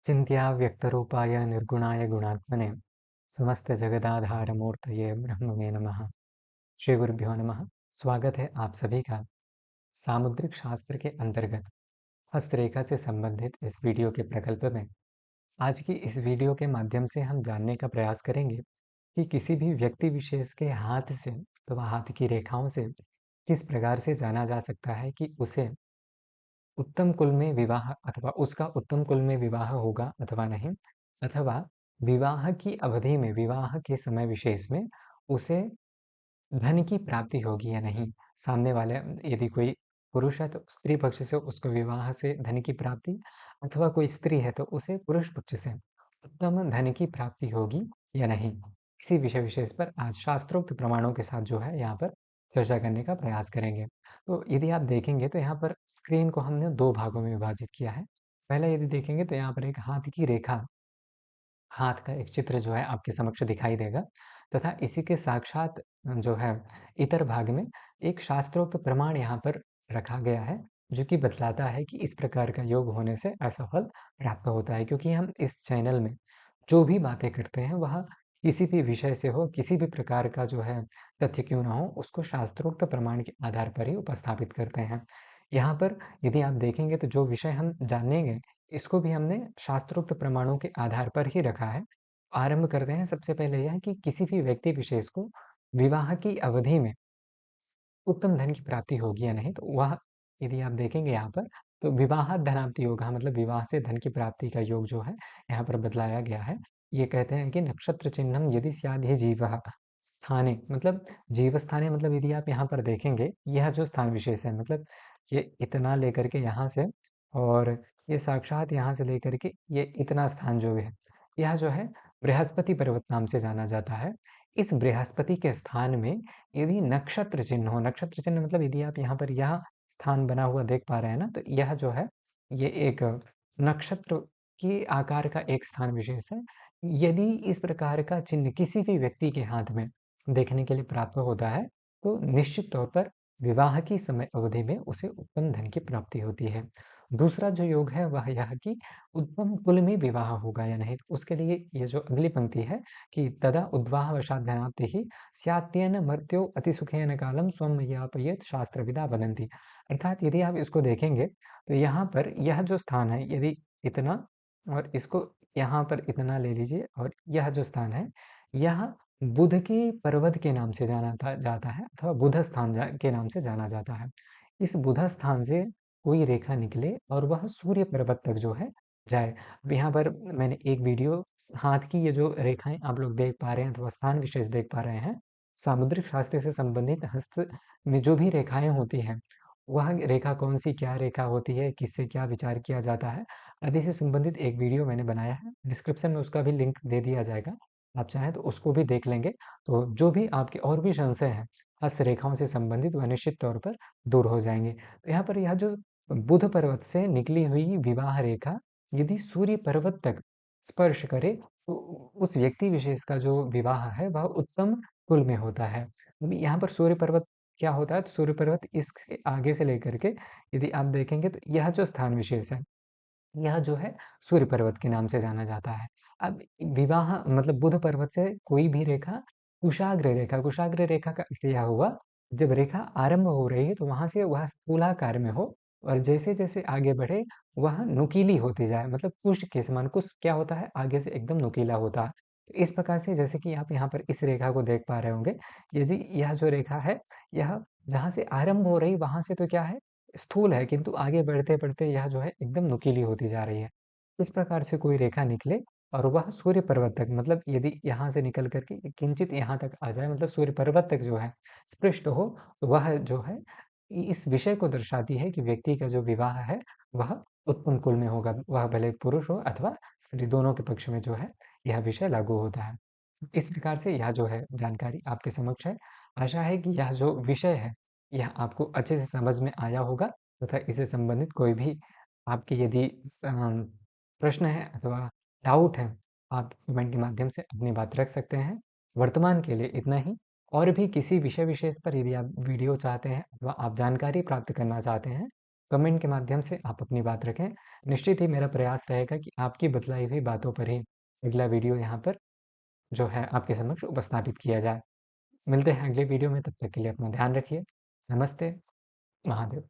चिन्त्या व्यक्तरूपाय निर्गुणाय गुणात्मने समस्तजगदाधारमूर्तये ब्रह्मणे नमः। श्री गुरुभ्यो नमः। स्वागत है आप सभी का सामुद्रिक शास्त्र के अंतर्गत हस्तरेखा से संबंधित इस वीडियो के प्रकल्प में। आज की इस वीडियो के माध्यम से हम जानने का प्रयास करेंगे कि किसी भी व्यक्ति विशेष के हाथ से अथवा हाथ की रेखाओं से किस प्रकार से जाना जा सकता है कि उसे उत्तम कुल में विवाह अथवा उसका उत्तम कुल में विवाह होगा अथवा नहीं, अथवा विवाह की अवधि में, विवाह के समय विशेष में उसे धन की प्राप्ति होगी या नहीं। सामने वाले यदि कोई पुरुष है तो स्त्री पक्ष से उसको विवाह से धन की प्राप्ति, अथवा कोई स्त्री है तो उसे पुरुष पक्ष से उत्तम धन की प्राप्ति होगी या नहीं। इसी विषय विशेष पर आज शास्त्रोक्त प्रमाणों के साथ जो है यहाँ पर चर्चा करने का प्रयास करेंगे। तो यदि आप देखेंगे तो यहाँ पर स्क्रीन को हमने दो भागों में विभाजित किया है। पहला यदि देखेंगे तो यहाँ पर एक हाथ की रेखा, हाथ का एक चित्र जो है आपके समक्ष दिखाई देगा, तथा इसी के साक्षात जो है इतर भाग में एक शास्त्रोक्त प्रमाण यहाँ पर रखा गया है, जो कि बतलाता है कि इस प्रकार का योग होने से ऐसा फल प्राप्त होता है। क्योंकि हम इस चैनल में जो भी बातें करते हैं वह किसी भी विषय से हो, किसी भी प्रकार का जो है तथ्य क्यों ना हो, उसको शास्त्रोक्त प्रमाण के आधार पर ही उपस्थापित करते हैं। यहाँ पर यदि आप देखेंगे तो जो विषय हम जानेंगे इसको भी हमने शास्त्रोक्त प्रमाणों के आधार पर ही रखा है। आरंभ करते हैं। सबसे पहले यह कि किसी भी व्यक्ति विशेष को विवाह की अवधि में उत्तम धन की प्राप्ति होगी या नहीं, तो वह यदि आप देखेंगे यहाँ पर तो विवाह धनाप्ति योग, हाँ, मतलब विवाह से धन की प्राप्ति का योग जो है यहाँ पर बतलाया गया है। ये कहते हैं कि नक्षत्र चिन्हम यदि स्यादि जीवः स्थाने, मतलब जीव स्थाने, मतलब यदि आप यहाँ पर देखेंगे यह जो स्थान विशेष है, मतलब ये इतना लेकर के यहाँ से और ये साक्षात यहाँ से लेकर के ये इतना स्थान जो है, यह जो है बृहस्पति पर्वत नाम से जाना जाता है। इस बृहस्पति के स्थान में यदि नक्षत्र चिन्ह हो, नक्षत्र चिन्ह मतलब यदि आप यहाँ पर यह स्थान बना हुआ देख पा रहे हैं ना, तो यह जो है ये एक नक्षत्र के आकार का एक स्थान विशेष है। यदि इस प्रकार का चिन्ह किसी भी व्यक्ति के हाथ में देखने के लिए प्राप्त होता है तो निश्चित तौर पर विवाह की समय अवधि में उसे उत्तम धन की प्राप्ति होती है। दूसरा जो योग है वह यह कि उत्तम कुल में विवाह होगा या नहीं। उसके लिए ये जो अगली पंक्ति है कि तदा उद्वाह वशाद्धनाप्तिः स्यात्तेन मर्त्यो अतिसुखेन कालम स्वं यापयेत् शास्त्रविदा वदन्ति। अर्थात यदि आप इसको देखेंगे तो यहाँ पर यह जो स्थान है, यदि इतना और इसको यहाँ पर इतना ले लीजिए, और यह जो स्थान है यह बुध के पर्वत के नाम से जाता है, अथवा बुध स्थान के नाम से जाना जाता है। इस बुध स्थान से कोई रेखा निकले और वह सूर्य पर्वत तक जो है जाए। अब यहाँ पर मैंने एक वीडियो, हाथ की ये जो रेखाएं आप लोग देख पा रहे हैं अथवा स्थान विशेष देख पा रहे हैं, सामुद्रिक शास्त्र से संबंधित हस्त में जो भी रेखाएं होती हैं, वह रेखा कौन सी क्या रेखा होती है, किससे क्या विचार किया जाता है आदि से संबंधित एक वीडियो मैंने बनाया है। डिस्क्रिप्शन में उसका भी लिंक दे दिया जाएगा, आप चाहें तो उसको भी देख लेंगे। तो जो भी आपके और भी संशय हैं हस्तरेखाओं से संबंधित, वह निश्चित तौर पर दूर हो जाएंगे। तो यहाँ पर यह जो बुध पर्वत से निकली हुई विवाह रेखा यदि सूर्य पर्वत तक स्पर्श करे तो उस व्यक्ति विशेष का जो विवाह है वह उत्तम कुल में होता है। अभी यहाँ पर सूर्य पर्वत क्या होता है, तो सूर्य पर्वत इसके आगे से लेकर के यदि आप देखेंगे तो यह जो स्थान विशेष है यह जो है सूर्य पर्वत के नाम से जाना जाता है। अब विवाह मतलब बुध पर्वत से कोई भी रेखा कुशाग्र रेखा, कुशाग्र रेखा का अर्थ यह हुआ जब रेखा आरंभ हो रही है तो वहां से वह स्थूलाकार में हो, और जैसे जैसे आगे बढ़े वह नुकीली होती जाए, मतलब कुश के समान। कुश क्या होता है, आगे से एकदम नुकीला होता है। तो इस प्रकार से जैसे कि आप यहाँ पर इस रेखा को देख पा रहे होंगे, ये जी यह जो रेखा है यह जहाँ से आरंभ हो रही वहां से तो क्या है, स्थूल है, किंतु आगे बढ़ते-बढ़ते यह जो है एकदम नुकीली होती जा रही है। इस प्रकार से कोई रेखा निकले और वह सूर्य पर्वत तक, मतलब यदि यहाँ से निकल कर के किंचित यहाँ तक आ जाए, मतलब सूर्य पर्वत तक जो है स्पृष्ट हो, तो वह जो है इस विषय को दर्शाती है कि व्यक्ति का जो विवाह है वह उत्तम कुल में होगा, वह भले पुरुष हो अथवा स्त्री, दोनों के पक्ष में जो है यह विषय लागू होता है। इस प्रकार से यह जो है जानकारी आपके समक्ष है। आशा है कि यह जो विषय है यह आपको अच्छे से समझ में आया होगा, तथा इससे संबंधित कोई भी आपके यदि प्रश्न है अथवा डाउट है, आप कमेंट के माध्यम से अपनी बात रख सकते हैं। वर्तमान के लिए इतना ही। और भी किसी विषय विशेष पर यदि आप वीडियो चाहते हैं अथवा आप जानकारी प्राप्त करना चाहते हैं कमेंट के माध्यम से आप अपनी बात रखें। निश्चित ही मेरा प्रयास रहेगा कि आपकी बतलाई हुई बातों पर ही अगला वीडियो यहाँ पर जो है आपके समक्ष उपस्थापित किया जाए। मिलते हैं अगले वीडियो में, तब तक के लिए अपना ध्यान रखिए। नमस्ते, महादेव।